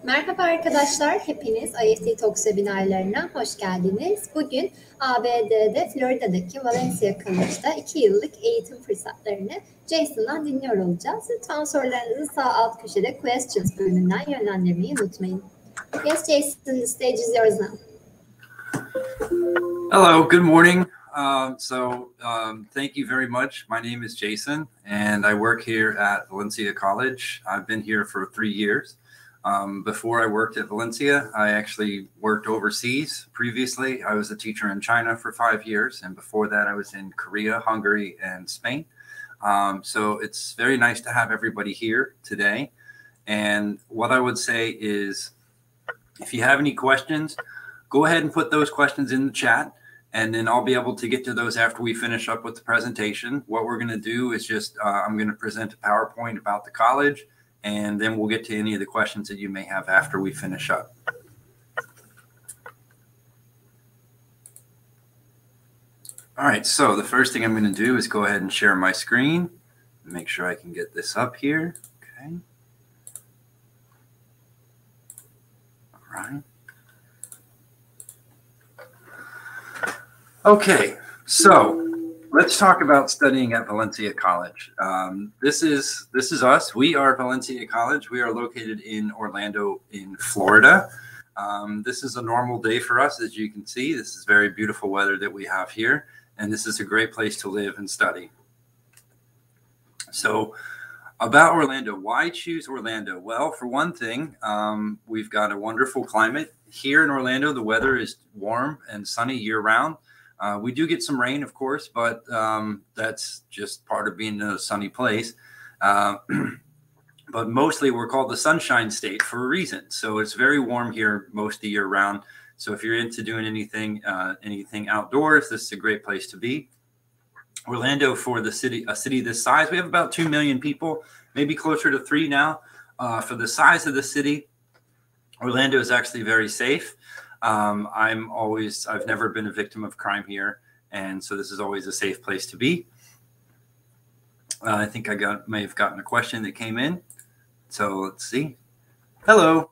Merhaba arkadaşlar, hepiniz IEFT Talks webinarlarına hoş geldiniz. Bugün ABD'de Florida'daki Valencia College'da 2 yıllık eğitim fırsatlarını Jason'dan dinliyor olacağız. Lütfen sorularınızı sağ alt köşede Questions bölümünden yönlendirmeyi unutmayın. Yes, Jason, the stage is yours now. Hello, good morning. Thank you very much. My name is Jason, and I work here at Valencia College. I've been here for 3 years. Before I worked at Valencia, I actually worked overseas. Previously, I was a teacher in China for 5 years, and before that, I was in Korea, Hungary, and Spain. So it's very nice to have everybody here today. And what I would say is, if you have any questions, go ahead and put those questions in the chat, and then I'll be able to get to those after we finish up with the presentation. What we're going to do is just, I'm going to present a PowerPoint about the college, and then we'll get to any of the questions that you may have after we finish up. All right, so the first thing I'm going to do is go ahead and share my screen. Make sure I can get this up here. Okay. All right. Okay, so let's talk about studying at Valencia College. This is us. We are Valencia College. We are located in Orlando, in Florida. This is a normal day for us, as you can see. This is very beautiful weather that we have here, and this is a great place to live and study. So, about Orlando, why choose Orlando? Well, for one thing, we've got a wonderful climate. Here in Orlando, the weather is warm and sunny year-round. We do get some rain, of course, but that's just part of being in a sunny place. But mostly we're called the Sunshine State for a reason. So it's very warm here most of the year round. So if you're into doing anything outdoors, this is a great place to be. Orlando, for a city this size, we have about 2 million people, maybe closer to 3 now. For the size of the city, Orlando is actually very safe. I've never been a victim of crime here, and so this is always a safe place to be. I think I may have gotten a question that came in. So let's see. Hello.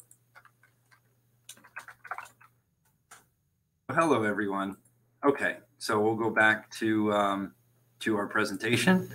Hello, everyone. Okay, so we'll go back to our presentation.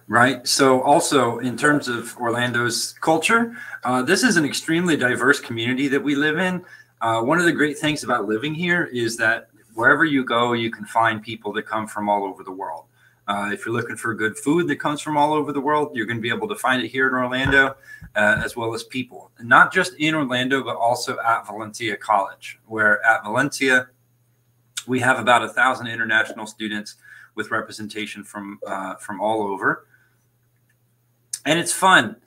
Right. So also in terms of Orlando's culture, this is an extremely diverse community that we live in. One of the great things about living here is that wherever you go, you can find people that come from all over the world. If you're looking for good food that comes from all over the world, you're going to be able to find it here in Orlando, as well as people. And not just in Orlando, but also at Valencia College, where at Valencia, we have about 1,000 international students with representation from all over. And it's fun.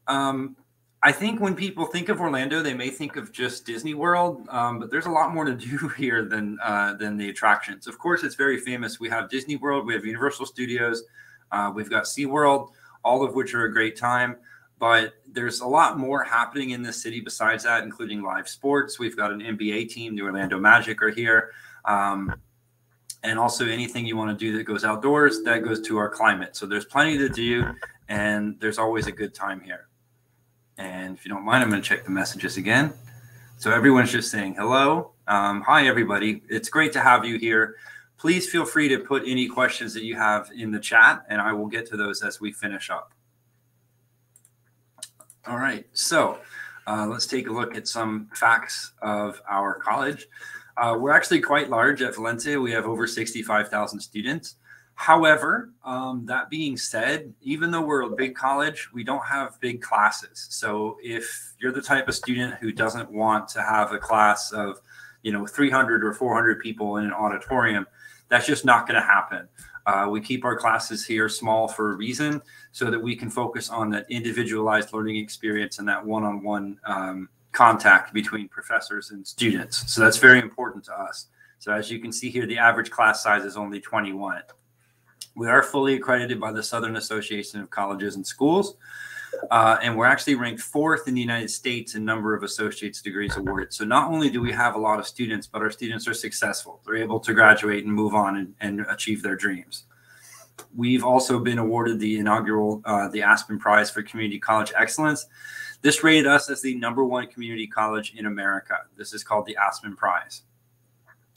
I think when people think of Orlando, they may think of just Disney World, but there's a lot more to do here than the attractions. Of course, it's very famous. We have Disney World, we have Universal Studios, we've got SeaWorld, all of which are a great time. But there's a lot more happening in this city besides that, including live sports. We've got an NBA team, the Orlando Magic are here. And also anything you want to do that goes outdoors, that goes to our climate. So there's plenty to do, and there's always a good time here. And if you don't mind, I'm going to check the messages again. So everyone's just saying hello. Hi, everybody. It's great to have you here. Please feel free to put any questions that you have in the chat, and I will get to those as we finish up. All right. So let's take a look at some facts of our college. We're actually quite large at Valencia. We have over 65,000 students. However, that being said, even though we're a big college, we don't have big classes. So if you're the type of student who doesn't want to have a class of, 300 or 400 people in an auditorium, that's just not going to happen. We keep our classes here small for a reason, so that we can focus on that individualized learning experience and that one-on-one contact between professors and students. So that's very important to us. So as you can see here, the average class size is only 21. We are fully accredited by the Southern Association of Colleges and Schools, and we're actually ranked 4th in the United States in number of associate's degrees awarded. So not only do we have a lot of students, but our students are successful. They're able to graduate and move on and achieve their dreams. We've also been awarded the inaugural, the Aspen Prize for Community College Excellence. This rated us as the #1 community college in America. This is called the Aspen Prize.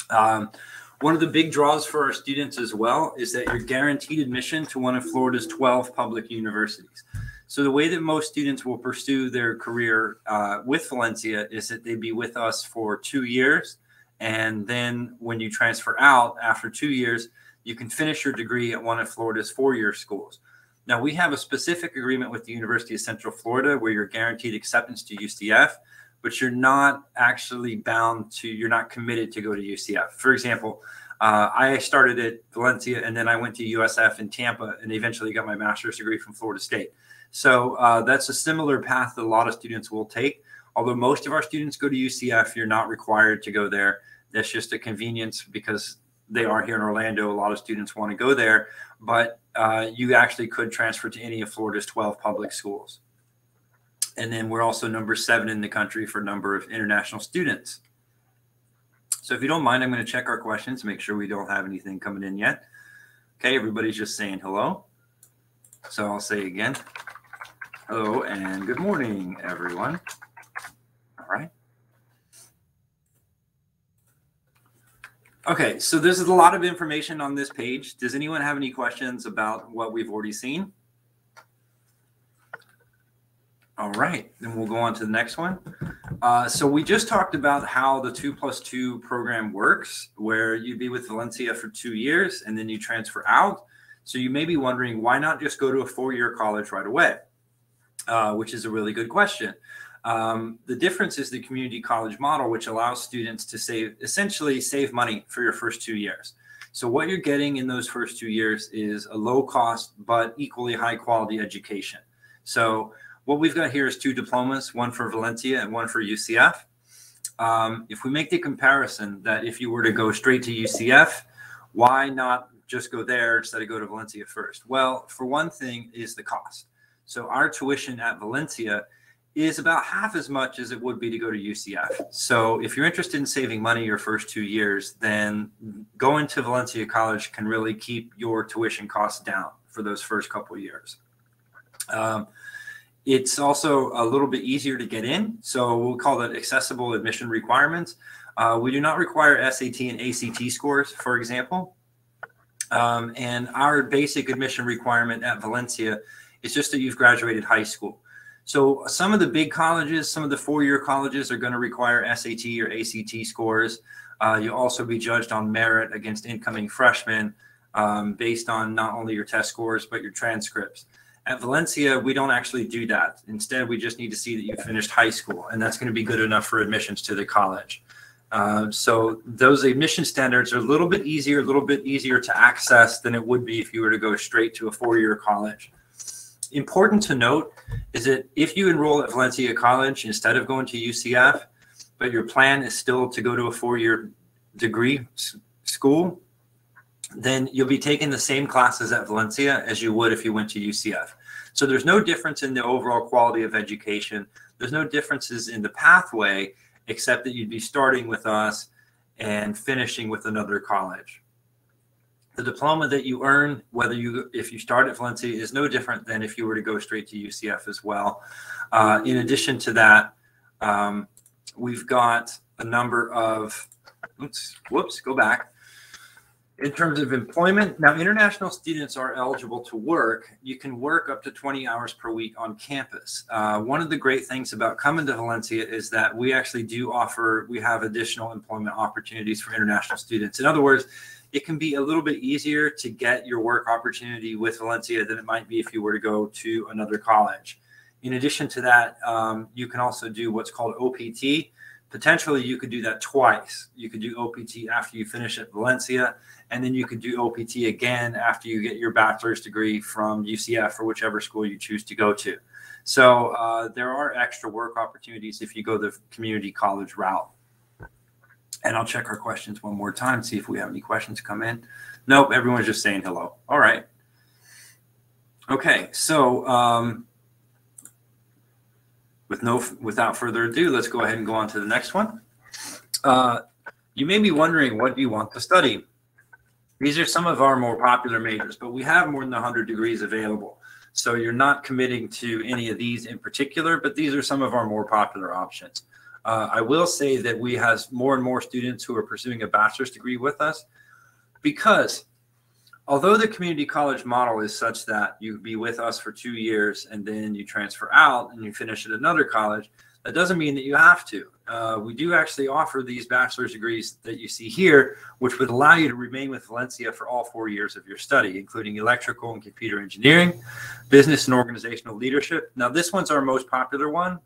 One of the big draws for our students as well is that you're guaranteed admission to one of Florida's 12 public universities. So the way that most students will pursue their career with Valencia is that they be with us for 2 years. And then when you transfer out after 2 years, you can finish your degree at one of Florida's 4-year schools. Now, we have a specific agreement with the University of Central Florida where you're guaranteed acceptance to UCF, but you're not actually bound to, you're not committed to go to UCF. For example, I started at Valencia and then I went to USF in Tampa and eventually got my master's degree from Florida State. So that's a similar path that a lot of students will take. Although most of our students go to UCF, you're not required to go there. That's just a convenience because they are here in Orlando. A lot of students want to go there, but you actually could transfer to any of Florida's 12 public schools. And then we're also #7 in the country for number of international students. So if you don't mind, I'm going to check our questions, make sure we don't have anything coming in yet. Okay, everybody's just saying hello. So I'll say again, hello and good morning, everyone. All right. Okay, so this is a lot of information on this page. Does anyone have any questions about what we've already seen? All right, then we'll go on to the next one. So we just talked about how the 2+2 program works, where you'd be with Valencia for 2 years and then you transfer out. So you may be wondering, why not just go to a 4-year college right away? Which is a really good question. The difference is the community college model, which allows students to essentially save money for your first 2 years. So what you're getting in those first 2 years is a low cost, but equally high quality education. So what we've got here is 2 diplomas, one for Valencia and one for UCF. If we make the comparison that if you were to go straight to UCF, why not just go there instead of go to Valencia first? Well, for one thing is the cost. So our tuition at Valencia is about half as much as it would be to go to UCF. So if you're interested in saving money your first 2 years, then going to Valencia College can really keep your tuition costs down for those first couple of years. It's also a little bit easier to get in. So we'll call that accessible admission requirements. We do not require SAT and ACT scores, for example. And our basic admission requirement at Valencia is just that you've graduated high school. So some of the big colleges, some of the 4-year colleges are going to require SAT or ACT scores. You'll also be judged on merit against incoming freshmen based on not only your test scores, but your transcripts. At Valencia, we don't actually do that. Instead, we just need to see that you finished high school, and that's going to be good enough for admissions to the college. So those admission standards are a little bit easier to access than it would be if you were to go straight to a 4-year college. Important to note is that if you enroll at Valencia College instead of going to UCF, but your plan is still to go to a 4-year degree school, then you'll be taking the same classes at Valencia as you would if you went to UCF. So there's no difference in the overall quality of education. There's no differences in the pathway, except that you'd be starting with us and finishing with another college. The diploma that you earn, if you start at Valencia, is no different than if you were to go straight to UCF as well. In addition to that, we've got a number of, go back. In terms of employment, now international students are eligible to work. You can work up to 20 hours per week on campus. One of the great things about coming to Valencia is that we actually we have additional employment opportunities for international students. In other words, it can be a little bit easier to get your work opportunity with Valencia than it might be if you were to go to another college. In addition to that, you can also do what's called OPT. Potentially, you could do that twice. You could do OPT after you finish at Valencia, and then you could do OPT again after you get your bachelor's degree from UCF or whichever school you choose to go to. So there are extra work opportunities if you go the community college route. And I'll check our questions one more time, see if we have any questions come in. Nope, everyone's just saying hello. All right. Okay, so without further ado, let's go ahead and go on to the next one. You may be wondering, what do you want to study? These are some of our more popular majors, but we have more than 100 degrees available. So you're not committing to any of these in particular, but these are some of our more popular options. I will say that we have more and more students who are pursuing a bachelor's degree with us, because although the community college model is such that you be with us for 2 years and then you transfer out and you finish at another college, that doesn't mean that you have to. We do actually offer these bachelor's degrees that you see here, which would allow you to remain with Valencia for all 4 years of your study, including electrical and computer engineering, business and organizational leadership. Now, this one's our most popular one.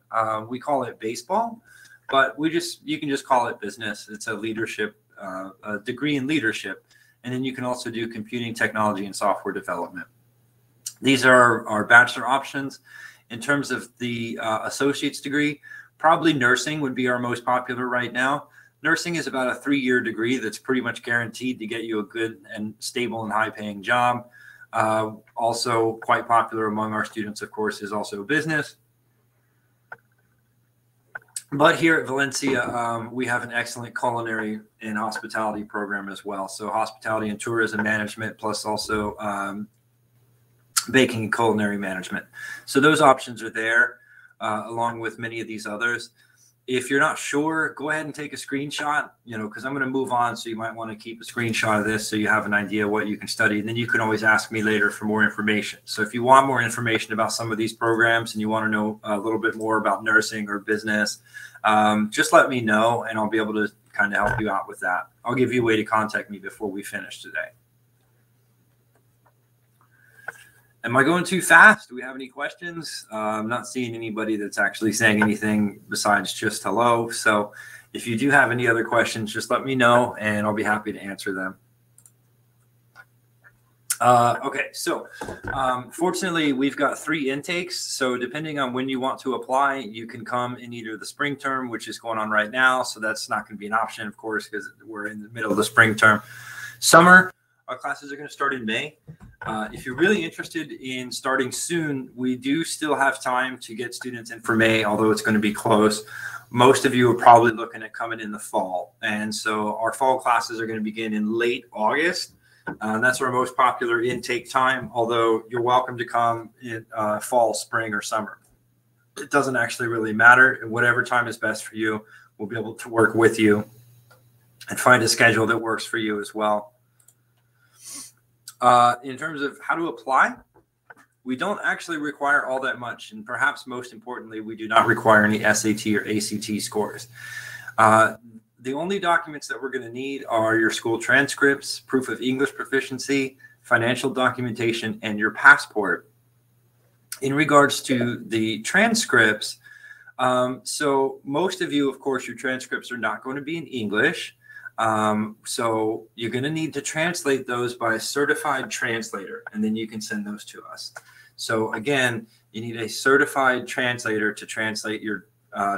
We call it baseball, but you can just call it business. It's a leadership, a degree in leadership. And then you can also do computing technology and software development. These are our bachelor options. In terms of the associate's degree, probably nursing would be our most popular right now. Nursing is about a 3-year degree that's pretty much guaranteed to get you a good and stable and high-paying job. Also quite popular among our students, of course, is also business. But here at Valencia, we have an excellent culinary and hospitality program as well. So hospitality and tourism management, plus also baking and culinary management. So those options are there, along with many of these others. If you're not sure, go ahead and take a screenshot, because I'm going to move on. So you might want to keep a screenshot of this so you have an idea what you can study. And then you can always ask me later for more information. So if you want more information about some of these programs and you want to know a little bit more about nursing or business, just let me know and I'll be able to kind of help you out with that. I'll give you a way to contact me before we finish today. Am I going too fast? Do we have any questions? I'm not seeing anybody that's actually saying anything besides just hello. So if you do have any other questions, just let me know and I'll be happy to answer them. Okay, so fortunately, we've got 3 intakes. So depending on when you want to apply, you can come in either the spring term, which is going on right now. So that's not going to be an option, of course, because we're in the middle of the spring term. Summer, our classes are going to start in May. If you're really interested in starting soon, we do still have time to get students in for May, although it's going to be close. Most of you are probably looking at coming in the fall. And so our fall classes are going to begin in late August. That's our most popular intake time, although you're welcome to come in fall, spring, or summer. It doesn't actually really matter. Whatever time is best for you, we'll be able to work with you and find a schedule that works for you as well. In terms of how to apply, we don't actually require all that much. And perhaps most importantly, we do not require any SAT or ACT scores. The only documents that we're going to need are your school transcripts, proof of English proficiency, financial documentation, and your passport. In regards to the transcripts, so most of you, of course, your transcripts are not going to be in English. So you're going to need to translate those by a certified translator, and then you can send those to us. So again, you need a certified translator to translate your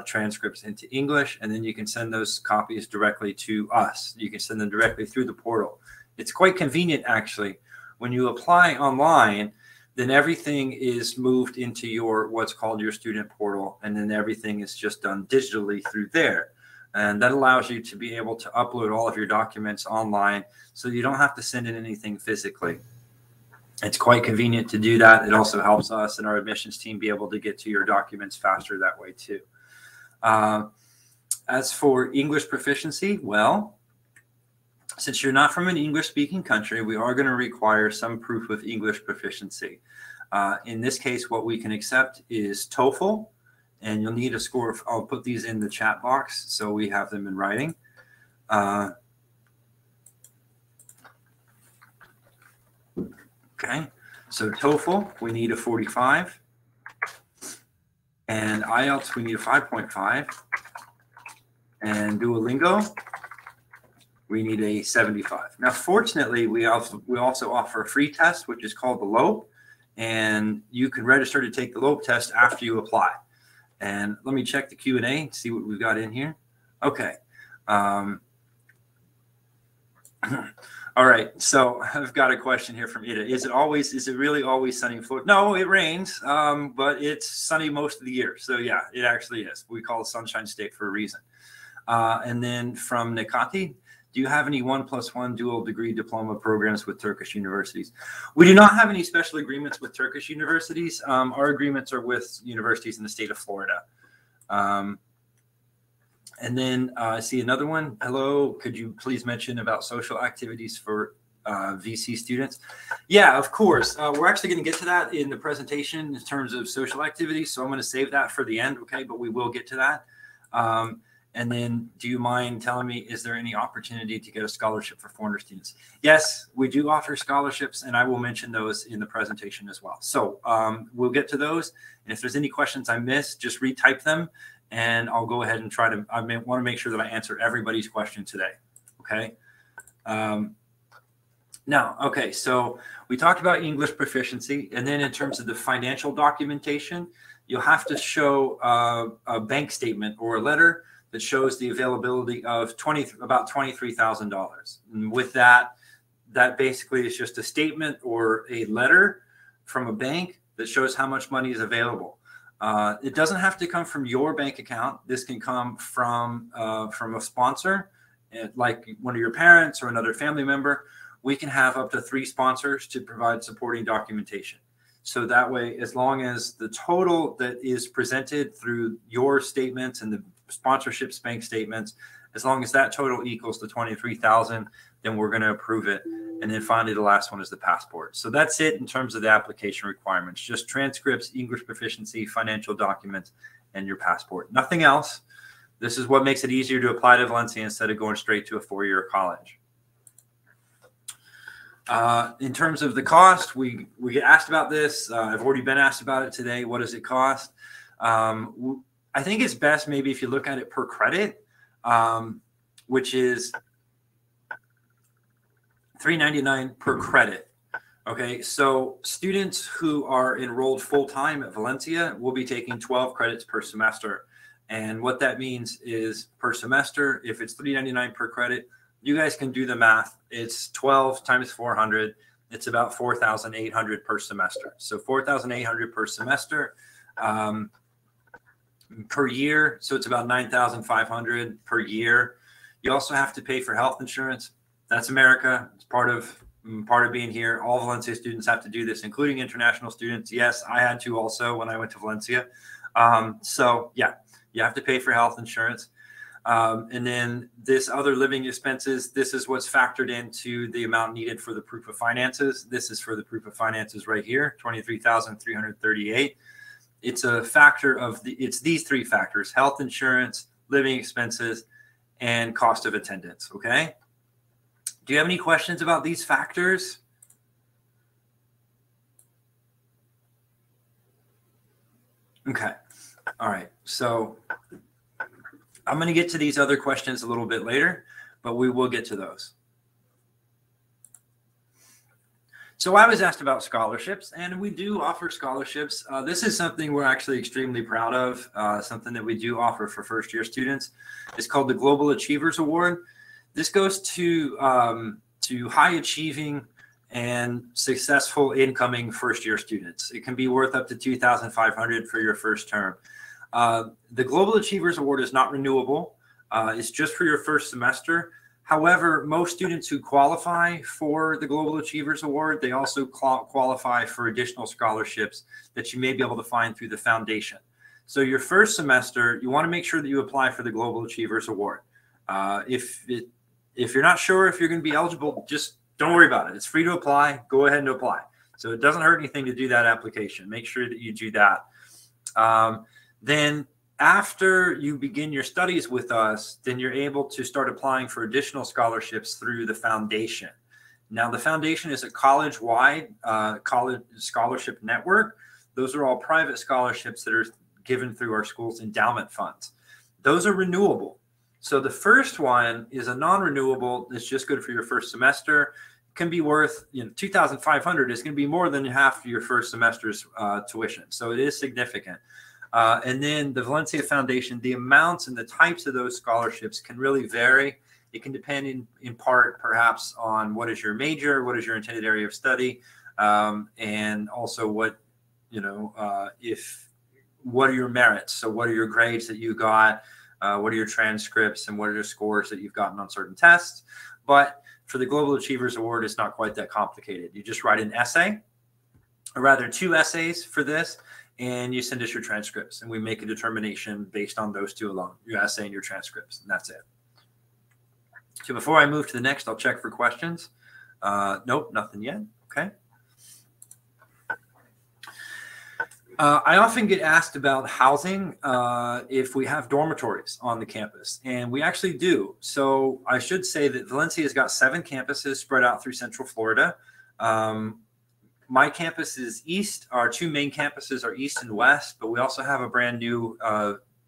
transcripts into English, and then you can send those copies directly to us. You can send them directly through the portal. It's quite convenient, actually. When you apply online, then everything is moved into your what's called your student portal, and then everything is just done digitally through there. And that allows you to be able to upload all of your documents online, so you don't have to send in anything physically. It's quite convenient to do that. It also helps us and our admissions team be able to get to your documents faster that way too. As for English proficiency, well, since you're not from an English-speaking country, we are going to require some proof of English proficiency. In this case, what we can accept is TOEFL, and you'll need a score of, I'll put these in the chat box so we have them in writing. Okay, so TOEFL, we need a 45. And IELTS, we need a 5.5. And Duolingo, we need a 75. Now, fortunately, we also offer a free test, which is called the LOPE. And you can register to take the LOPE test after you apply. And let me check the Q&A and see what we've got in here. Okay. All right, so I've got a question here from Ida. Is it really always sunny in Florida? No, it rains, but it's sunny most of the year. So yeah, it actually is. We call it Sunshine State for a reason. And then from Nikati, Do you have any 1+1 dual degree diploma programs with Turkish universities? We do not have any special agreements with Turkish universities. Our agreements are with universities in the state of Florida. And then I see another one. Hello, could you please mention about social activities for VC students? Yeah, of course. We're actually going to get to that in the presentation in terms of social activities. So I'm going to save that for the end, okay? But we will get to that. And then do you mind telling me, is there any opportunity to get a scholarship for foreigner students? Yes, we do offer scholarships, and I will mention those in the presentation as well. So we'll get to those. And if there's any questions I missed, just retype them, and I'll go ahead and try to, I want to make sure that I answer everybody's question today, okay? Now, okay, so we talked about English proficiency, and then in terms of the financial documentation, you'll have to show a bank statement or a letter that shows the availability of about $23,000. And with that, that basically is just a statement or a letter from a bank that shows how much money is available. It doesn't have to come from your bank account. This can come from a sponsor, like one of your parents or another family member. We can have up to 3 sponsors to provide supporting documentation. So that way, as long as the total that is presented through your statements and the sponsorships bank statements, as long as that total equals the 23,000, then we're going to approve it. And then finally, the last one is the passport. So that's it in terms of the application requirements, just transcripts, English proficiency, financial documents, and your passport. Nothing else. This is what makes it easier to apply to Valencia instead of going straight to a 4-year college. In terms of the cost, we get asked about this. I've already been asked about it today. What does it cost? I think it's best maybe if you look at it per credit, which is $3.99 per credit. Okay, so students who are enrolled full-time at Valencia will be taking 12 credits per semester. And what that means is per semester, if it's $3.99 per credit, you guys can do the math. It's 12 times 400. It's about 4,800 per semester. So 4,800 per semester. Per year, so it's about 9,500 per year. You also have to pay for health insurance. That's America. It's part of being here. All Valencia students have to do this, including international students. Yes, I had to also when I went to Valencia. So yeah, you have to pay for health insurance. And then this other living expenses, this is what's factored into the amount needed for the proof of finances. This is for the proof of finances right here, 23,338. It's a factor of it's these 3 factors: health insurance, living expenses, and cost of attendance. Okay. Do you have any questions about these factors? Okay. All right. So I'm going to get to these other questions a little bit later, but we will get to those. So I was asked about scholarships, and we do offer scholarships. This is something we're actually extremely proud of, something that we do offer for first-year students. It's called the Global Achievers Award. This goes to high-achieving and successful incoming first-year students. It can be worth up to $2,500 for your first term. The Global Achievers Award is not renewable. It's just for your first semester. However, most students who qualify for the Global Achievers Award, they also qualify for additional scholarships that you may be able to find through the foundation. So your first semester, you want to make sure that you apply for the Global Achievers Award. If you're not sure if you're going to be eligible, just don't worry about it. It's free to apply. Go ahead and apply. So it doesn't hurt anything to do that application. Make sure that you do that. Then after you begin your studies with us, then you're able to start applying for additional scholarships through the foundation. Now, the foundation is a college-wide college scholarship network. Those are all private scholarships that are given through our school's endowment funds. Those are renewable. So the first one is a non-renewable. It's just good for your first semester. It can be worth, $2,500 is going to be more than half of your first semester's tuition. So it is significant. And then the Valencia Foundation, the amounts and the types of those scholarships can really vary. It can depend in part perhaps on what is your major, what is your intended area of study, and also what are your merits. So what are your grades that you got? What are your transcripts and what are your scores that you've gotten on certain tests? But for the Global Achievers Award, it's not quite that complicated. You just write an essay, or rather 2 essays for this, and you send us your transcripts, and we make a determination based on those 2 alone, your essay and your transcripts, and that's it. So before I move to the next, I'll check for questions. Nope, nothing yet. Okay. I often get asked about housing if we have dormitories on the campus, and we actually do. So I should say that Valencia has got 7 campuses spread out through Central Florida. My campus is east. Our 2 main campuses are east and west, but we also have a brand new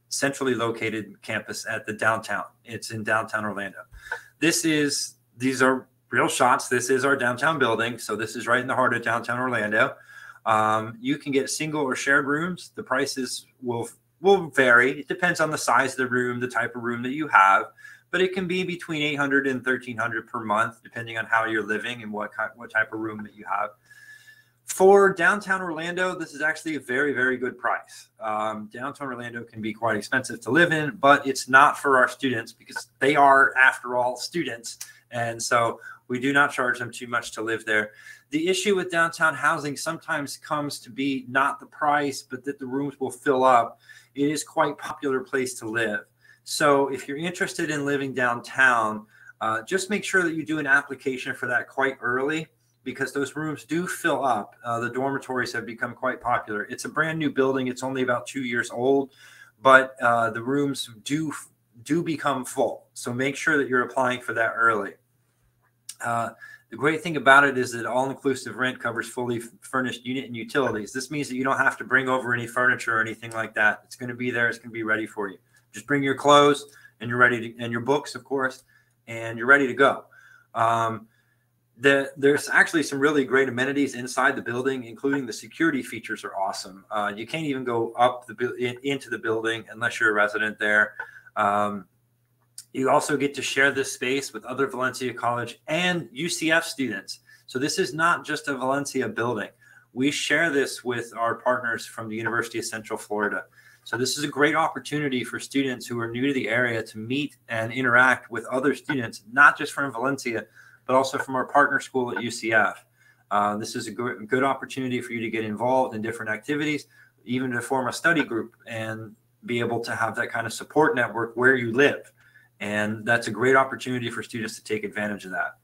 centrally located campus at the downtown. It's in downtown Orlando. These are real shots. This is our downtown building. So this is right in the heart of downtown Orlando. You can get single or shared rooms. The prices will vary. It depends on the size of the room, the type of room that you have, but it can be between $800 and $1,300 per month, depending on how you're living and what type of room that you have. For downtown Orlando, this is actually a very, very good price. Downtown Orlando can be quite expensive to live in, but it's not for our students because they are, after all, students. And so we do not charge them too much to live there. The issue with downtown housing sometimes comes to be not the price, but that the rooms will fill up. It is quite a popular place to live. So if you're interested in living downtown, just make sure that you do an application for that quite early, because those rooms do fill up. The dormitories have become quite popular. It's a brand new building. It's only about 2 years old, but the rooms do become full. So make sure that you're applying for that early. The great thing about it is that all-inclusive rent covers fully furnished unit and utilities. This means that you don't have to bring over any furniture or anything like that. It's going to be there. It's going to be ready for you. Just bring your clothes and you're ready to, and your books, of course, and you're ready to go. There's actually some really great amenities inside the building, including the security features are awesome. You can't even go up into the building unless you're a resident there. You also get to share this space with other Valencia College and UCF students. So this is not just a Valencia building. We share this with our partners from the University of Central Florida. So this is a great opportunity for students who are new to the area to meet and interact with other students, not just from Valencia, but also from our partner school at UCF. This is a good opportunity for you to get involved in different activities, even to form a study group and be able to have that kind of support network where you live. And that's a great opportunity for students to take advantage of that.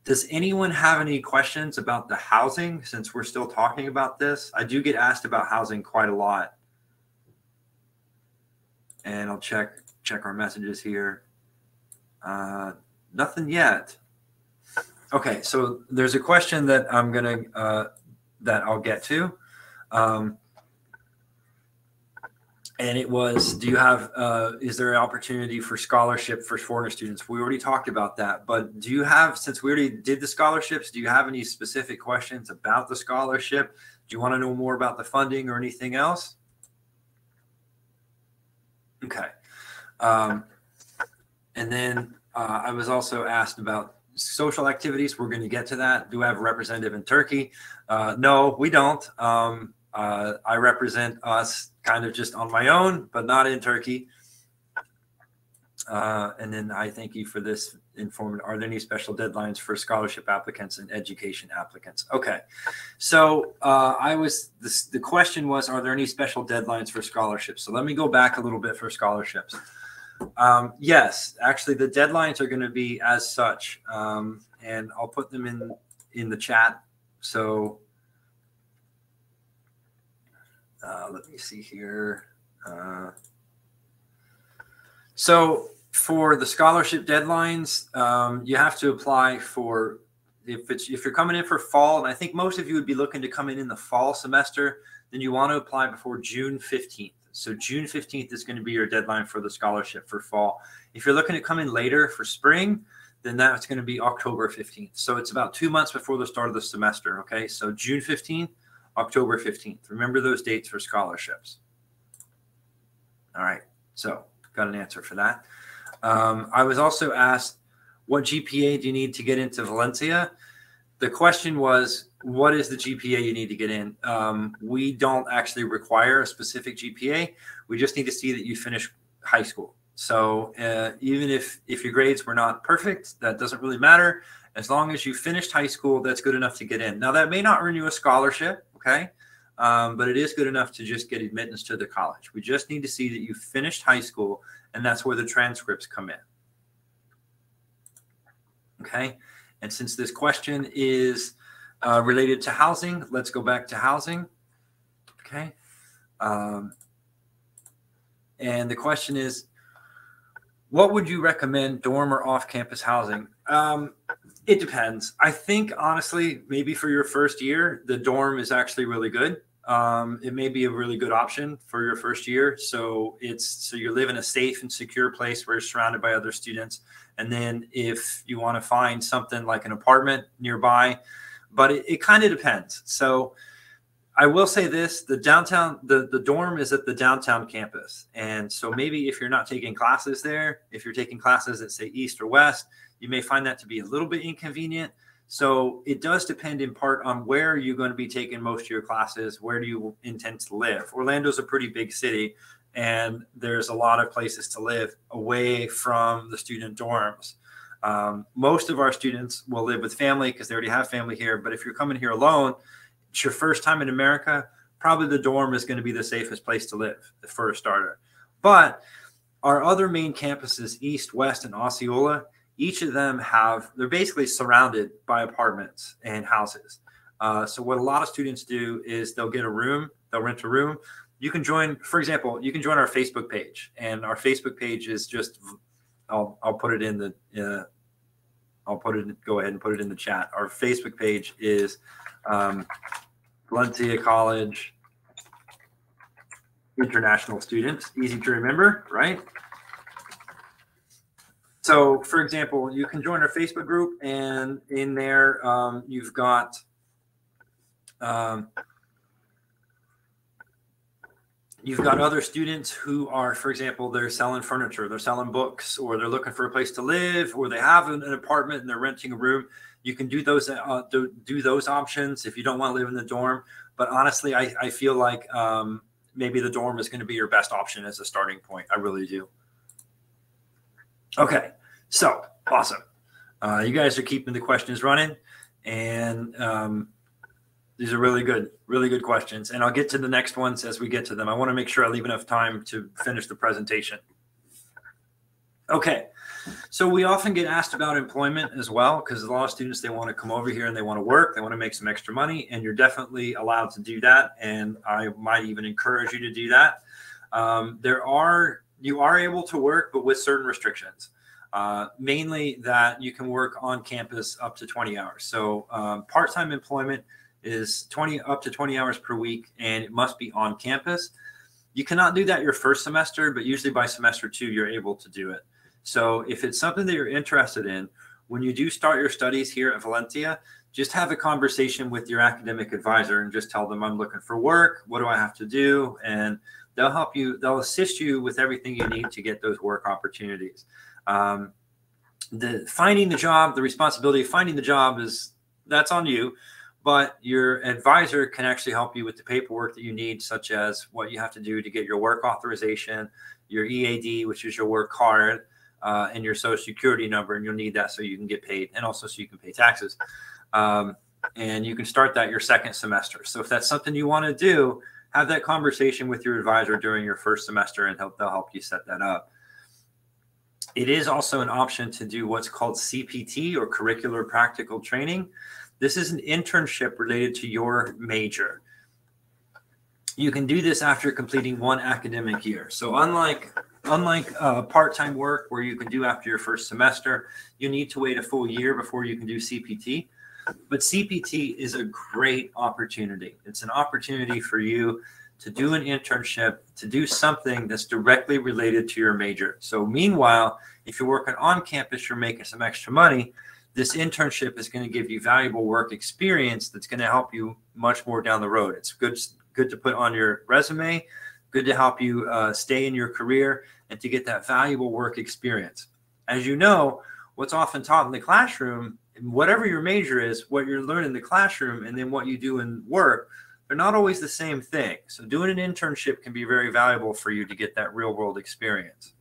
Does anyone have any questions about the housing since we're still talking about this? I do get asked about housing quite a lot. And I'll check our messages here. Nothing yet. Okay, so there's a question that I'm gonna that I'll get to. And it was, do you have, is there an opportunity for scholarship for foreigner students? We already talked about that, but do you have, since we already did the scholarships, do you have any specific questions about the scholarship? Do you want to know more about the funding or anything else? Okay. And then I was also asked about social activities. We're going to get to that. Do I have a representative in Turkey? No, we don't. I represent us kind of just on my own, but not in Turkey. And then I thank you for this information. Are there any special deadlines for scholarship applicants and education applicants? Okay. So the question was, are there any special deadlines for scholarships? So let me go back a little bit for scholarships. Yes, actually the deadlines are going to be as such. And I'll put them in the chat. So let me see here. So for the scholarship deadlines, you have to apply for, if you're coming in for fall, and I think most of you would be looking to come in the fall semester, then you want to apply before June 15th. So June 15th is going to be your deadline for the scholarship for fall. If you're looking to come in later for spring, then that's going to be October 15th. So it's about 2 months before the start of the semester. Okay, so June 15th. October 15th. Remember those dates for scholarships. All right, so got an answer for that. I was also asked, what GPA do you need to get into Valencia? the question was, what is the GPA you need to get in? We don't actually require a specific GPA. We just need to see that you finish high school. So even if your grades were not perfect, that doesn't really matter. As long as you finished high school, that's good enough to get in. Now, that may not earn you a scholarship, okay? But it is good enough to just get admittance to the college. We just need to see that you finished high school, and that's where the transcripts come in. Okay? And since this question is related to housing, let's go back to housing. Okay? And the question is, what would you recommend, dorm or off-campus housing? It depends. I think, honestly, maybe for your first year, the dorm is actually really good. It may be a really good option for your first year. So you live in a safe and secure place where you're surrounded by other students. And then if you want to find something like an apartment nearby, but it kind of depends. So I will say this, the dorm is at the downtown campus. And so maybe if you're not taking classes there, if you're taking classes at, say, East or West, you may find that to be a little bit inconvenient. So it does depend in part on where you're going to be taking most of your classes. Where do you intend to live? Orlando's a pretty big city, and there's a lot of places to live away from the student dorms. Most of our students will live with family because they already have family here. But if you're coming here alone, it's your first time in America, probably the dorm is going to be the safest place to live for a starter. But our other main campuses, East, West, and Osceola, each of them they're basically surrounded by apartments and houses. So what a lot of students do is they'll get a room, they'll rent a room. You can join, for example, you can join our Facebook page, and our Facebook page is just, I'll put it in the, go ahead and put it in the chat. Our Facebook page is Valencia College International Students. Easy to remember, right? So, for example, you can join our Facebook group, and in there you've got other students who are, for example, they're selling furniture, they're selling books, or they're looking for a place to live, or they have an apartment and they're renting a room. You can do those options if you don't want to live in the dorm. But honestly, I feel like maybe the dorm is going to be your best option as a starting point. I really do. Okay, so awesome. You guys are keeping the questions running, and these are really good questions. And I'll get to the next ones as we get to them. I want to make sure I leave enough time to finish the presentation. Okay, so we often get asked about employment as well, because a lot of students, they want to come over here and they want to work, they want to make some extra money, and you're definitely allowed to do that. And I might even encourage you to do that. You are able to work, but with certain restrictions, mainly that you can work on campus up to 20 hours. So part-time employment is up to 20 hours per week, and it must be on campus. You cannot do that your first semester, but usually by semester 2, you're able to do it. So if it's something that you're interested in, when you do start your studies here at Valencia, just have a conversation with your academic advisor and just tell them, I'm looking for work. What do I have to do? And they'll help you. They'll assist you with everything you need to get those work opportunities. Finding the job, the responsibility of finding the job that's on you, but your advisor can actually help you with the paperwork that you need, such as what you have to do to get your work authorization, your EAD, which is your work card, and your social security number. And you'll need that so you can get paid, and also so you can pay taxes. And you can start that your second semester. So if that's something you want to do, have that conversation with your advisor during your first semester, and they'll help you set that up. It is also an option to do what's called CPT, or curricular practical training. This is an internship related to your major. You can do this after completing one academic year. So unlike part-time work where you can do after your first semester, you need to wait a full year before you can do CPT. But CPT is a great opportunity. It's an opportunity for you to do an internship, to do something that's directly related to your major. So meanwhile, if you're working on campus, you're making some extra money, this internship is going to give you valuable work experience that's going to help you much more down the road. It's good to put on your resume, good to help you stay in your career, and to get that valuable work experience. As you know, what's often taught in the classroom whatever your major is, what you're learning in the classroom and then what you do in work, they're not always the same thing. So doing an internship can be very valuable for you to get that real world experience.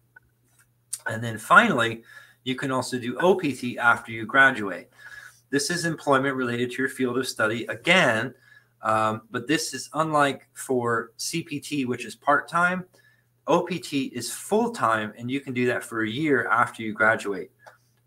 And then finally, you can also do OPT after you graduate. This is employment related to your field of study again, but this is unlike for CPT, which is part-time. OPT is full-time, and you can do that for a year after you graduate.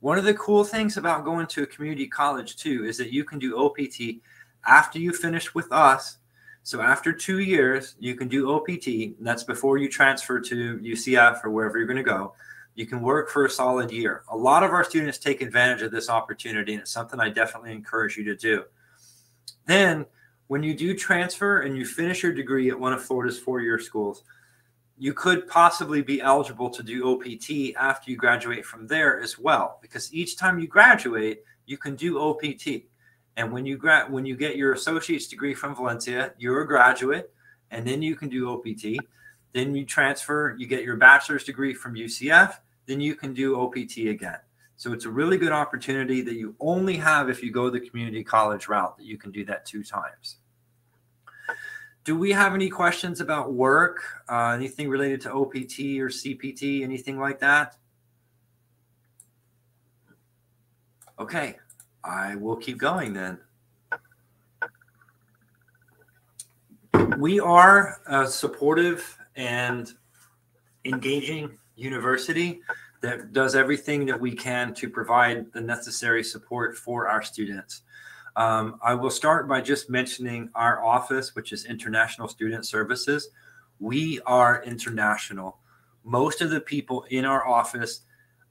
One of the cool things about going to a community college too is that you can do OPT after you finish with us. So after 2 years, you can do OPT. And that's before you transfer to UCF or wherever you're going to go. You can work for a solid year. A lot of our students take advantage of this opportunity, and it's something I definitely encourage you to do. Then when you do transfer and you finish your degree at one of Florida's 4-year schools, you could possibly be eligible to do OPT after you graduate from there as well, because each time you graduate, you can do OPT. And when you get your associate's degree from Valencia, you're a graduate, and then you can do OPT. Then you transfer, you get your bachelor's degree from UCF, then you can do OPT again. So it's a really good opportunity that you only have if you go the community college route, that you can do that 2 times. Do we have any questions about work? Anything related to OPT or CPT, anything like that? Okay, I will keep going then. We are a supportive and engaging university that does everything that we can to provide the necessary support for our students. I will start by just mentioning our office, which is International Student Services. We are international. Most of the people in our office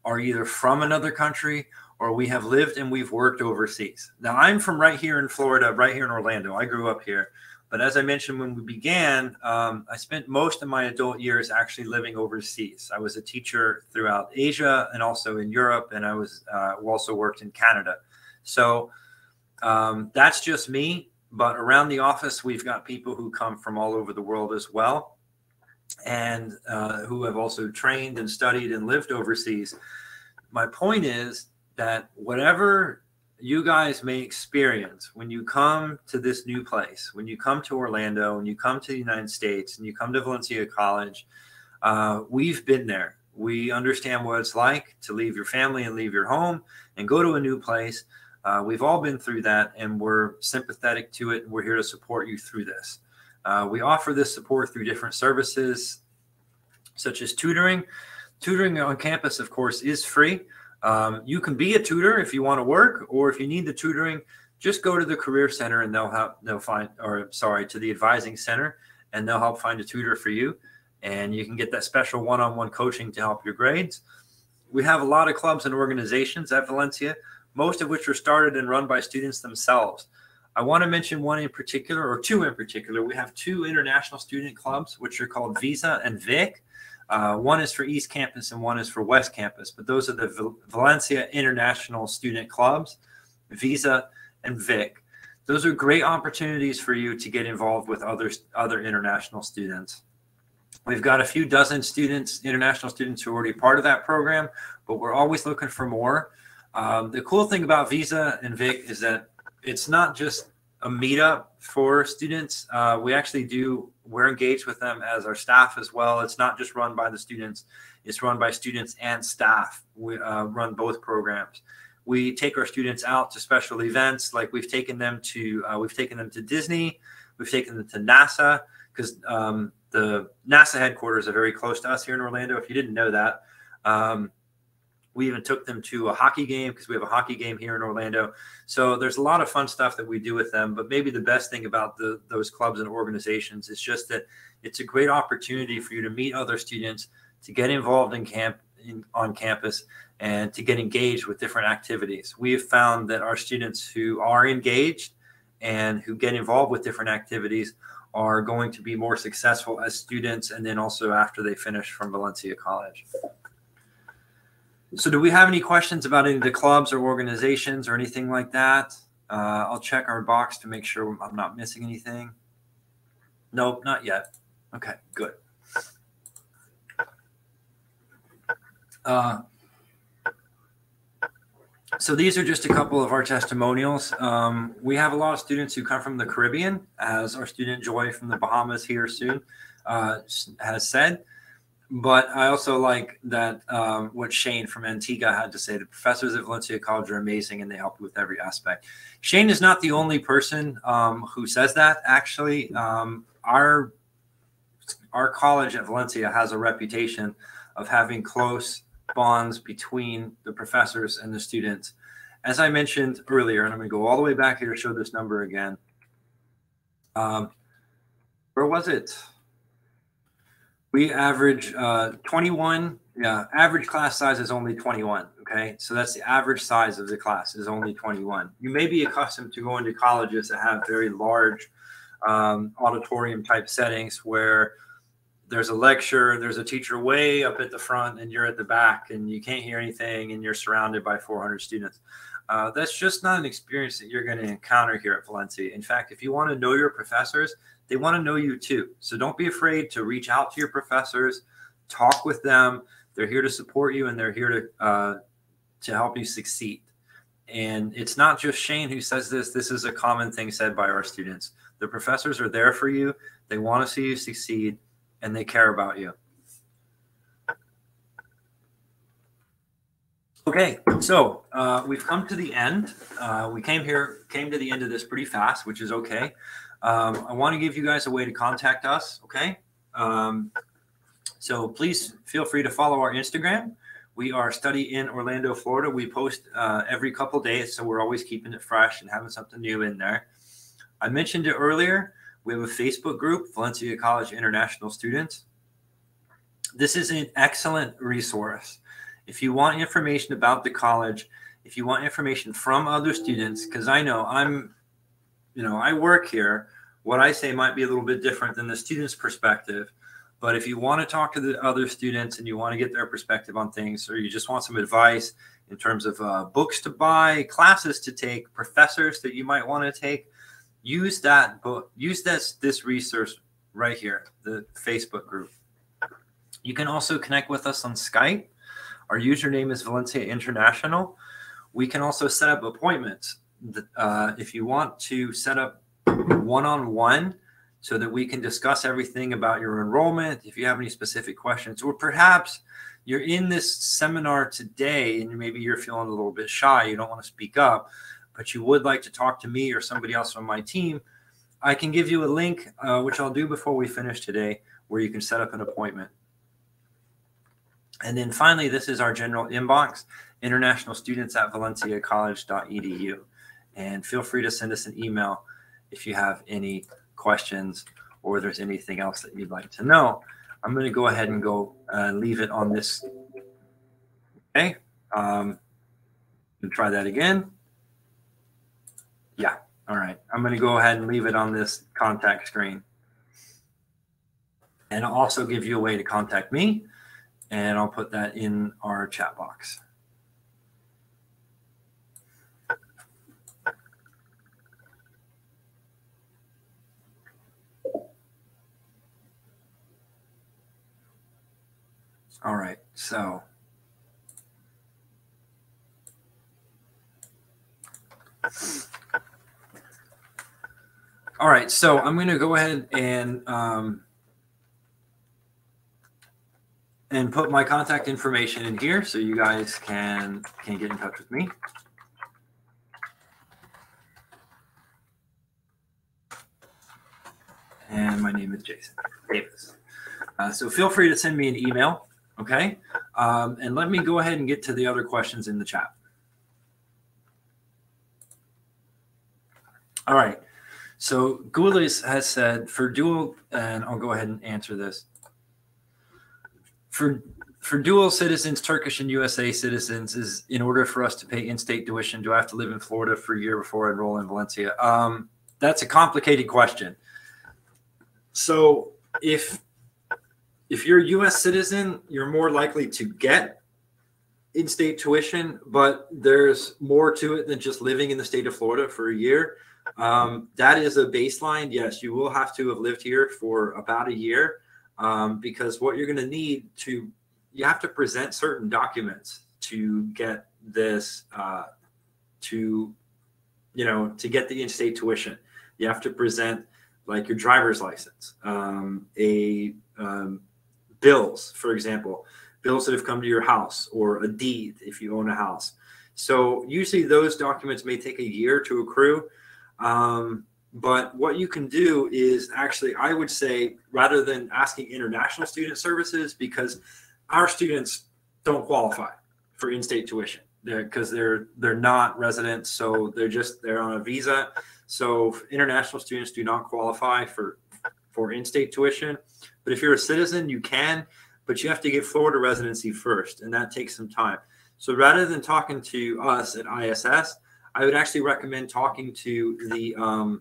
are either from another country or we have lived and we've worked overseas. Now, I'm from right here in Florida, right here in Orlando. I grew up here. But as I mentioned when we began, I spent most of my adult years actually living overseas. I was a teacher throughout Asia and also in Europe, and I was also worked in Canada. So that's just me. But around the office, we've got people who come from all over the world as well, and who have also trained and studied and lived overseas. My point is that whatever you guys may experience when you come to this new place, when you come to Orlando, when you come to the United States, and you come to Valencia College, we've been there. We understand what it's like to leave your family and leave your home and go to a new place. We've all been through that, and we're sympathetic to it, and we're here to support you through this. We offer this support through different services, such as tutoring. Tutoring on campus, of course, is free. You can be a tutor if you want to work, or if you need the tutoring, just go to the Career Center and to the Advising Center, and they'll help find a tutor for you. And you can get that special one-on-one coaching to help your grades. We have a lot of clubs and organizations at Valencia, most of which are started and run by students themselves. I want to mention one in particular, or 2 in particular. We have 2 international student clubs, which are called Visa and Vic. One is for East Campus and one is for West Campus, but those are the Valencia International Student Clubs, Visa and Vic. Those are great opportunities for you to get involved with other international students. We've got a few dozen students, international students, who are already part of that program, but we're always looking for more. The cool thing about Visa and Vic is that it's not just a meetup for students. We're engaged with them as our staff as well. It's not just run by the students, it's run by students and staff. We run both programs. We take our students out to special events, like we've taken them to Disney, we've taken them to NASA, because the NASA headquarters are very close to us here in Orlando, if you didn't know that. We even took them to a hockey game, because we have a hockey game here in Orlando. So there's a lot of fun stuff that we do with them. But maybe the best thing about those clubs and organizations is just that it's a great opportunity for you to meet other students, to get involved on campus, and to get engaged with different activities. We have found that our students who are engaged and who get involved with different activities are going to be more successful as students, and then also after they finish from Valencia College. So do we have any questions about any of the clubs or organizations or anything like that? I'll check our box to make sure I'm not missing anything. Nope, not yet. Okay, good. So these are just a couple of our testimonials. We have a lot of students who come from the Caribbean, as our student Joy from the Bahamas here soon has said. But I also like that what Shane from Antigua had to say. The professors at Valencia College are amazing and they help you with every aspect. Shane is not the only person who says that. Actually, our college at Valencia has a reputation of having close bonds between the professors and the students. As I mentioned earlier, and I'm going to go all the way back here to show this number again. Where was it? We average 21. Yeah, average class size is only 21. Okay, so that's the average size of the class is only 21. You may be accustomed to going to colleges that have very large auditorium type settings where there's a lecture, there's a teacher way up at the front and you're at the back and you can't hear anything and you're surrounded by 400 students. That's just not an experience that you're going to encounter here at Valencia. In fact, if you want to know your professors, they want to know you too. So don't be afraid to reach out to your professors, talk with them. They're here to support you and they're here to help you succeed. And it's not just Shane who says this. This is a common thing said by our students. The professors are there for you. They want to see you succeed and they care about you. Okay, so we've come to the end. We came to the end of this pretty fast, which is okay. I want to give you guys a way to contact us, okay? So please feel free to follow our Instagram. We are Study in Orlando, Florida. We post every couple days, so we're always keeping it fresh and having something new in there. I mentioned it earlier. We have a Facebook group, Valencia College International Students. This is an excellent resource. If you want information about the college, if you want information from other students, because I know I work here. What I say might be a little bit different than the student's perspective. But if you want to talk to the other students and you want to get their perspective on things, or you just want some advice in terms of books to buy, classes to take, professors that you might want to take, use that book, use this resource right here, the Facebook group. You can also connect with us on Skype. Our username is Valencia International. We can also set up appointments. If you want to set up one-on-one so that we can discuss everything about your enrollment, if you have any specific questions, or perhaps you're in this seminar today and maybe you're feeling a little bit shy, you don't want to speak up, but you would like to talk to me or somebody else on my team, I can give you a link, which I'll do before we finish today, where you can set up an appointment. And then finally, this is our general inbox, internationalstudents@valenciacollege.edu. And feel free to send us an email if you have any questions or there's anything else that you'd like to know. I'm going to go ahead and leave it on this. Okay. And try that again. Yeah. All right. I'm going to go ahead and leave it on this contact screen. And I'll also give you a way to contact me. And I'll put that in our chat box. All right, so I'm going to go ahead and put my contact information in here so you guys can get in touch with me. And my name is Jason Davis. So feel free to send me an email. Okay, and let me go ahead and get to the other questions in the chat. All right, so Gulis has said for dual, and I'll go ahead and answer this. For dual citizens, Turkish and USA citizens, is in order for us to pay in-state tuition, do I have to live in Florida for a year before I enroll in Valencia? That's a complicated question. So if you're a U.S. citizen, you're more likely to get in-state tuition, but there's more to it than just living in the state of Florida for a year. That is a baseline. Yes, you will have to have lived here for about a year because what you're going to need you have to present certain documents to get this to, you know, to get the in-state tuition. You have to present like your driver's license, bills, for example, bills that have come to your house, or a deed if you own a house. So usually those documents may take a year to accrue. But what you can do is actually, I would say, rather than asking international student services, because our students don't qualify for in-state tuition because they're not residents, so they're on a visa. So international students do not qualify for in-state tuition. But if you're a citizen, you can, but you have to get Florida residency first, and that takes some time. So rather than talking to us at ISS, I would actually recommend talking to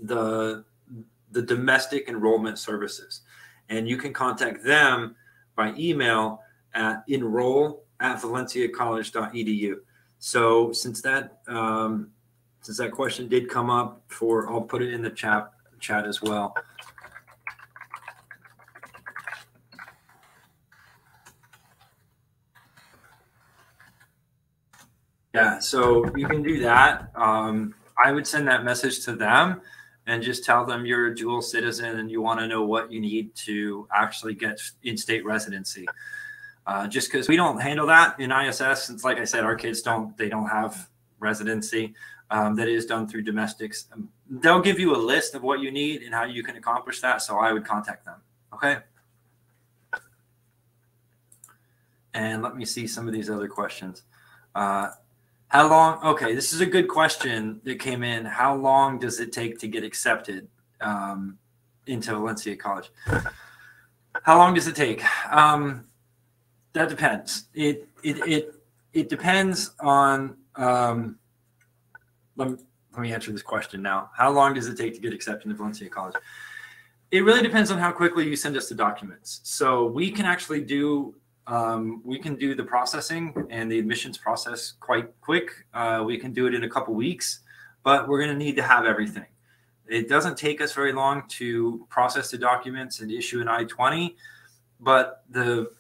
the domestic enrollment services, and you can contact them by email at enroll@valenciacollege.edu. So since that question did come up, I'll put it in the chat as well. Yeah, so you can do that. I would send that message to them and just tell them you're a dual citizen and you want to know what you need to actually get in-state residency. Just because we don't handle that in ISS, since, like I said, our kids don't have residency. That is done through domestics. They'll give you a list of what you need and how you can accomplish that. So I would contact them. Okay. And let me see some of these other questions. How long? Okay, this is a good question that came in. How long does it take to get accepted into Valencia College? How long does it take? That depends. It depends on. Let me answer this question now. How long does it take to get accepted into Valencia College? It really depends on how quickly you send us the documents. So we can actually do. We can do the processing and the admissions process quite quick. We can do it in a couple weeks, but we're going to need to have everything. It doesn't take us very long to process the documents and issue an I-20, but the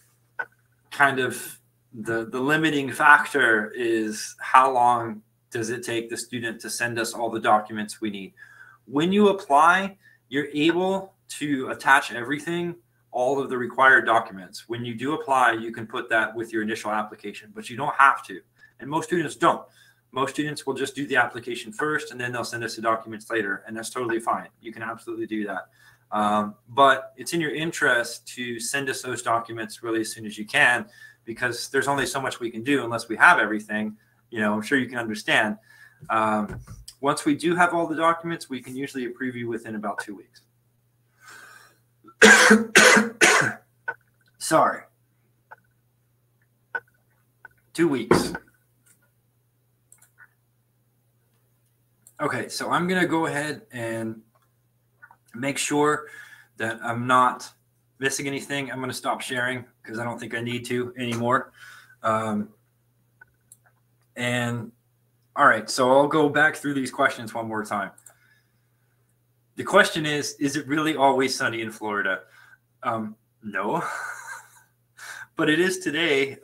limiting factor is how long does it take the student to send us all the documents we need. When you apply, you're able to attach everything, all of the required documents. When you do apply, you can put that with your initial application, but you don't have to. And most students don't. Most students will just do the application first, and then they'll send us the documents later, and that's totally fine. You can absolutely do that. But it's in your interest to send us those documents really as soon as you can, because there's only so much we can do unless we have everything. You know, I'm sure you can understand. Once we do have all the documents, we can usually approve you within about 2 weeks. Sorry. 2 weeks. Okay, so I'm going to go ahead and make sure that I'm not missing anything. I'm going to stop sharing because I don't think I need to anymore. And all right, so I'll go back through these questions one more time. The question is it really always sunny in Florida? No, but it is today.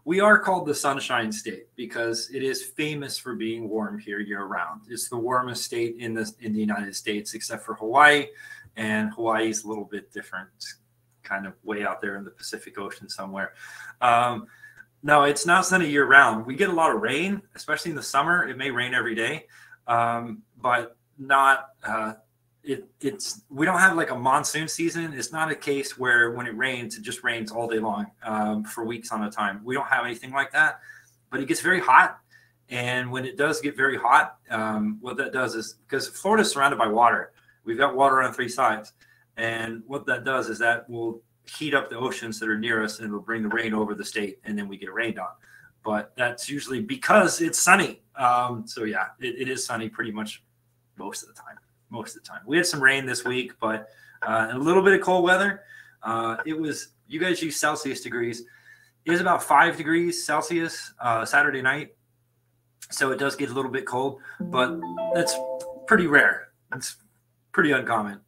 We are called the Sunshine State because it is famous for being warm here year round. It's the warmest state in the United States, except for Hawaii, and Hawaii is a little bit different, kind of way out there in the Pacific Ocean somewhere. No, it's not sunny year round. We get a lot of rain, especially in the summer. It may rain every day, but not. We don't have like a monsoon season. It's not a case where when it rains, it just rains all day long for weeks on a time. We don't have anything like that, but it gets very hot. And when it does get very hot, what that does is, because Florida is surrounded by water, we've got water on 3 sides. And what that does is that will heat up the oceans that are near us, and it'll bring the rain over the state, and then we get rained on. But that's usually because it's sunny. So yeah, it is sunny pretty much most of the time. We had some rain this week, but a little bit of cold weather. You guys use Celsius degrees. It was about 5 degrees Celsius Saturday night. So it does get a little bit cold, but that's pretty rare. It's pretty uncommon.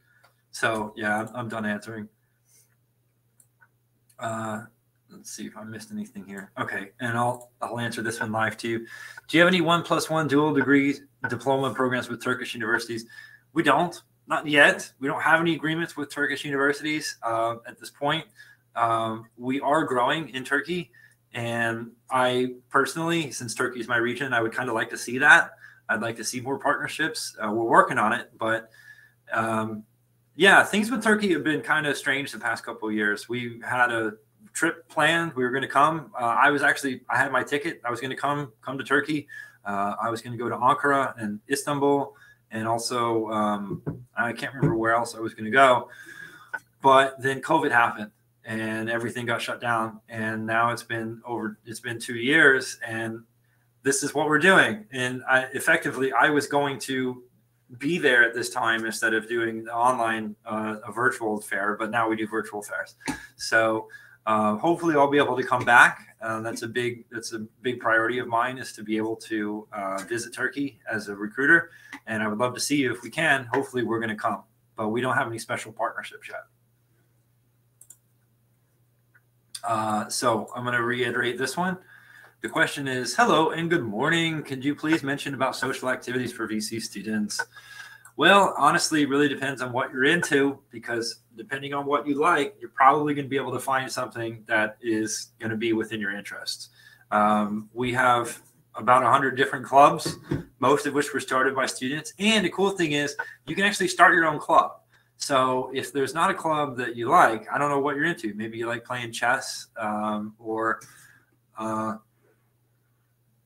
So yeah, I'm done answering. let's see if I missed anything here. Okay, and I'll answer this one live too. Do you have any 1+1 dual degree diploma programs with Turkish universities? We don't, not yet. We don't have any agreements with Turkish universities at this point. We are growing in Turkey, and I personally, since Turkey is my region, I would kind of like to see that. I'd like to see more partnerships. We're working on it, but yeah, things with Turkey have been kind of strange the past couple of years. We had a trip planned. We were going to come. I had my ticket. I was going to come to Turkey. I was going to go to Ankara and Istanbul, and also I can't remember where else I was going to go. But then COVID happened, and everything got shut down. And now it's been 2 years, and this is what we're doing. And I was going to be there at this time instead of doing the online, a virtual fair, but now we do virtual fairs. So hopefully I'll be able to come back. That's a big priority of mine, is to be able to visit Turkey as a recruiter. And I would love to see you if we can. Hopefully we're going to come, but we don't have any special partnerships yet. So I'm going to reiterate this one. The question is, hello and good morning. Could you please mention about social activities for VC students? Well, honestly, it really depends on what you're into, because depending on what you like, you're probably going to be able to find something that is going to be within your interests. We have about 100 different clubs, most of which were started by students. And the cool thing is you can actually start your own club. So if there's not a club that you like, I don't know what you're into. Maybe you like playing chess, or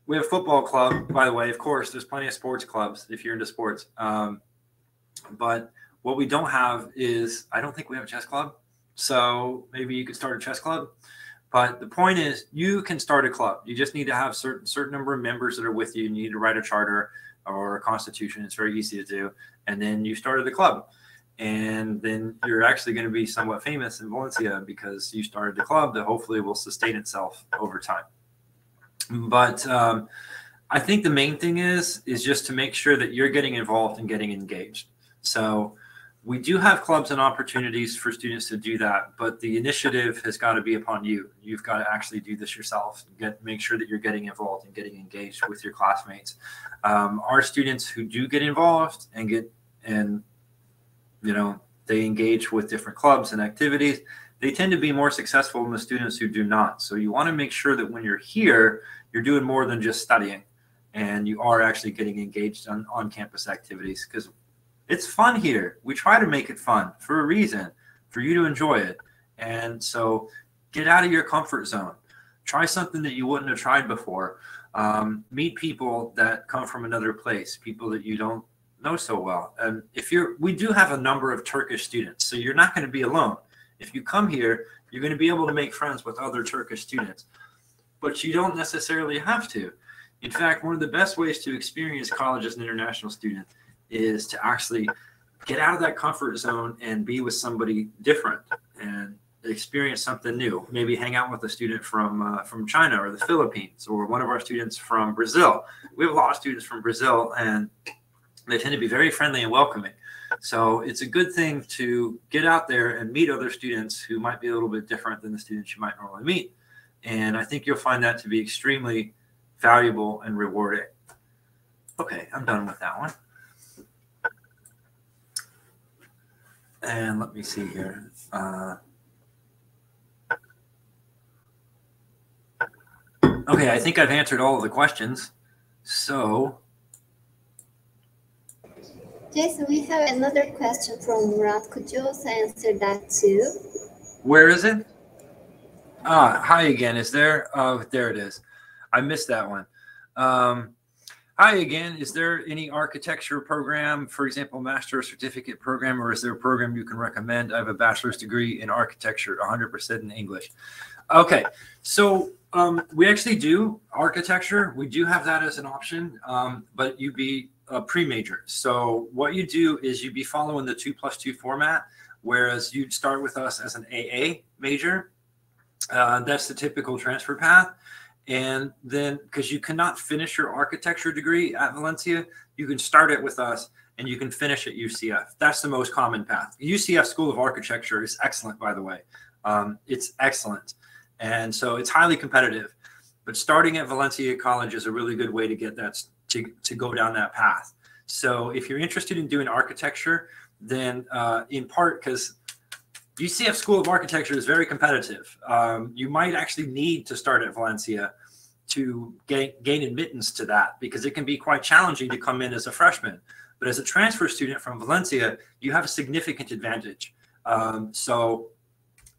we have a football club, by the way. Of course, there's plenty of sports clubs if you're into sports. But what we don't have is, I don't think we have a chess club. So maybe you could start a chess club. But the point is, you can start a club. You just need to have certain number of members that are with you. You need to write a charter or a constitution. It's very easy to do. And then you started the club. And then you're actually going to be somewhat famous in Valencia because you started the club that hopefully will sustain itself over time. But I think the main thing is just to make sure that you're getting involved and getting engaged. So we do have clubs and opportunities for students to do that, but the initiative has got to be upon you. You've got to actually do this yourself. Make sure that you're getting involved and getting engaged with your classmates. Our students who do get involved and they engage with different clubs and activities, they tend to be more successful than the students who do not. So you want to make sure that when you're here, you're doing more than just studying, and you are actually getting engaged on campus activities, because it's fun here. We try to make it fun for a reason, for you to enjoy it. And so get out of your comfort zone. Try something that you wouldn't have tried before. Meet people that come from another place, people that you don't know so well. And we do have a number of Turkish students, so you're not going to be alone. If you come here, you're going to be able to make friends with other Turkish students, but you don't necessarily have to. In fact, one of the best ways to experience college as an international student is to actually get out of that comfort zone and be with somebody different and experience something new. Maybe hang out with a student from China or the Philippines, or one of our students from Brazil. We have a lot of students from Brazil, and they tend to be very friendly and welcoming. So it's a good thing to get out there and meet other students who might be a little bit different than the students you might normally meet. And I think you'll find that to be extremely valuable and rewarding. Okay, I'm done with that one. And let me see here. Okay, I think I've answered all of the questions. So Jason, we have another question from Murat. Could you also answer that too? Where is it? Hi again. Is there? Oh, there it is. I missed that one. Hi again. Is there any architecture program, for example, master or certificate program, or is there a program you can recommend? I have a bachelor's degree in architecture, 100% in English. Okay. So we actually do architecture. We do have that as an option, but you'd be a pre-major. So what you do is you'd be following the 2+2 format, whereas you'd start with us as an AA major. That's the typical transfer path. And then, because you cannot finish your architecture degree at Valencia, you can start it with us and you can finish at UCF. That's the most common path. UCF School of Architecture is excellent, by the way. It's excellent. And so it's highly competitive. But starting at Valencia College is a really good way to get that, to go down that path. So if you're interested in doing architecture, then in part because UCF School of Architecture is very competitive, you might actually need to start at Valencia to gain admittance to that, because it can be quite challenging to come in as a freshman. But as a transfer student from Valencia, you have a significant advantage. So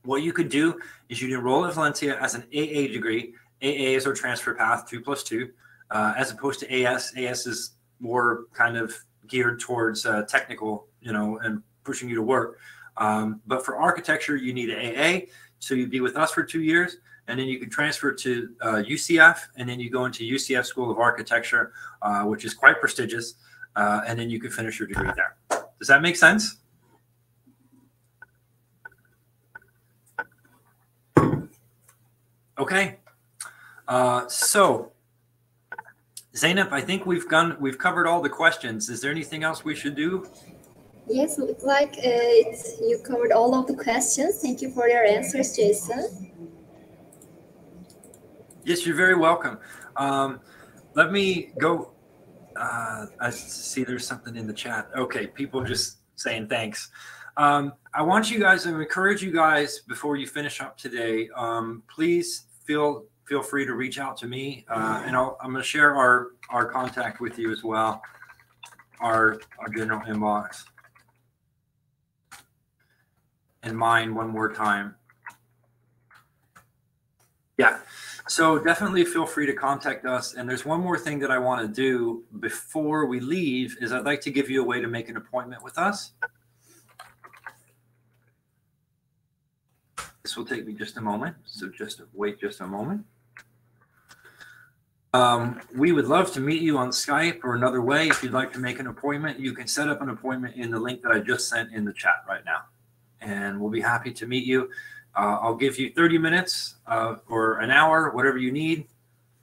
what you could do is you'd enroll at Valencia as an AA degree. AA is our transfer path, 2+2, as opposed to AS. AS is more kind of geared towards technical, and pushing you to work. But for architecture, you need an AA. So you'd be with us for 2 years, and then you can transfer to UCF, and then you go into UCF School of Architecture, which is quite prestigious, and then you can finish your degree there. Does that make sense? Okay. So Zeynep, I think we've covered all the questions. Is there anything else we should do? Yes, looks like you covered all of the questions. Thank you for your answers, Jason. Yes, you're very welcome. Let me go. I see there's something in the chat. Okay, people just saying thanks. I want you guys to encourage you guys before you finish up today. Please feel free to reach out to me, and I'm going to share our contact with you as well, our general inbox. And mine one more time. Yeah, so definitely feel free to contact us. And there's one more thing that I want to do before we leave is I'd like to give you a way to make an appointment with us. This will take me just a moment, so just wait just a moment. We would love to meet you on Skype or another way. If you'd like to make an appointment, you can set up an appointment in the link that I just sent in the chat right now. And we'll be happy to meet you. I'll give you 30 minutes or an hour, whatever you need,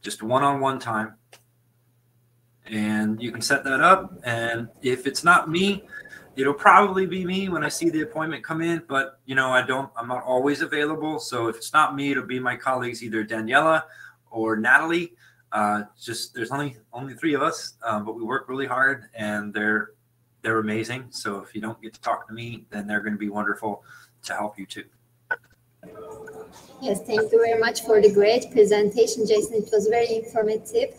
just one-on-one time. And you can set that up. And if it's not me, it'll probably be me when I see the appointment come in. But, I'm not always available. So if it's not me, it'll be my colleagues, either Daniela or Natalie. There's only 3 of us, but we work really hard, and they're amazing. So if you don't get to talk to me, then they're going to be wonderful to help you too. Yes, thank you very much for the great presentation, Jason. It was very informative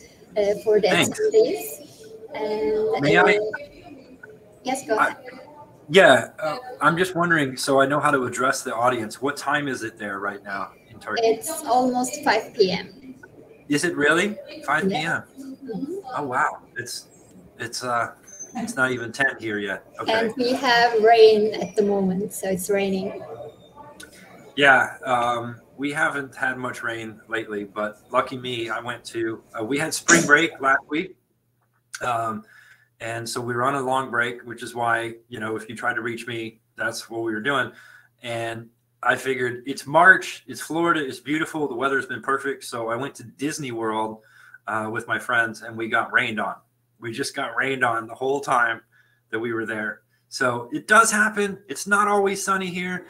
for the attendees. And, May I? Yes, go ahead. I'm just wondering, so I know how to address the audience. What time is it there right now in Turkey? It's almost 5 p.m. Is it really 5 p.m.? Mm-hmm. Oh wow, it's not even 10 here yet. Okay. And we have rain at the moment, so it's raining. Yeah, we haven't had much rain lately, but lucky me, I went to, we had spring break last week. And so we were on a long break, which is why, if you try to reach me, that's what we were doing. And I figured it's March, it's Florida, it's beautiful, the weather's been perfect. So I went to Disney World with my friends, and we got rained on. We just got rained on the whole time that we were there. So it does happen. It's not always sunny here,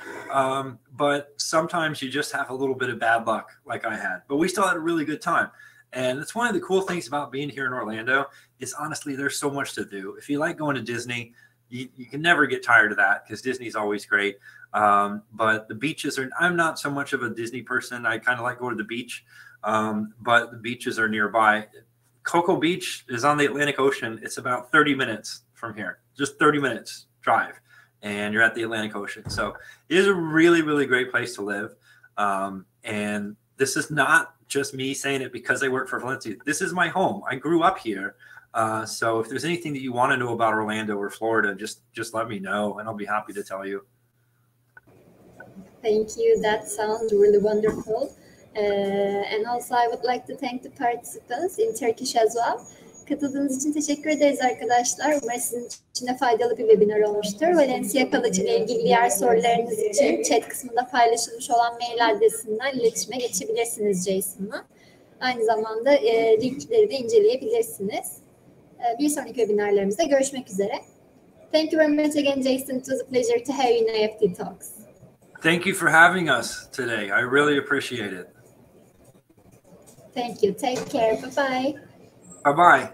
but sometimes you just have a little bit of bad luck like I had. But we still had a really good time. And it's one of the cool things about being here in Orlando is, honestly, there's so much to do. If you like going to Disney, you can never get tired of that, because Disney's always great. But the beaches are, I'm not so much of a Disney person. I kind of like going to the beach, but the beaches are nearby. Cocoa Beach is on the Atlantic Ocean. It's about 30 minutes from here, just 30 minutes drive, and you're at the Atlantic Ocean. So it is a really, really great place to live. And this is not just me saying it because I work for Valencia. This is my home. I grew up here. So if there's anything that you want to know about Orlando or Florida, just let me know, and I'll be happy to tell you. Thank you. That sounds really wonderful. And also I would like to thank the participants in Turkish as well. Katıldığınız için teşekkür ederiz arkadaşlar. Umarım sizin için de faydalı bir webinar olmuştur. Valencia College ile ilgili diğer sorularınız için chat kısmında paylaşılmış olan mail adresinden iletişime geçebilirsiniz Jason'la. Aynı zamanda linkleri de inceleyebilirsiniz. Bir sonraki webinarlarımızda görüşmek üzere. Thank you very much again, Jason. It was a pleasure to have you in IEFT Talks. Thank you for having us today. I really appreciate it. Thank you. Take care. Bye-bye. Bye-bye.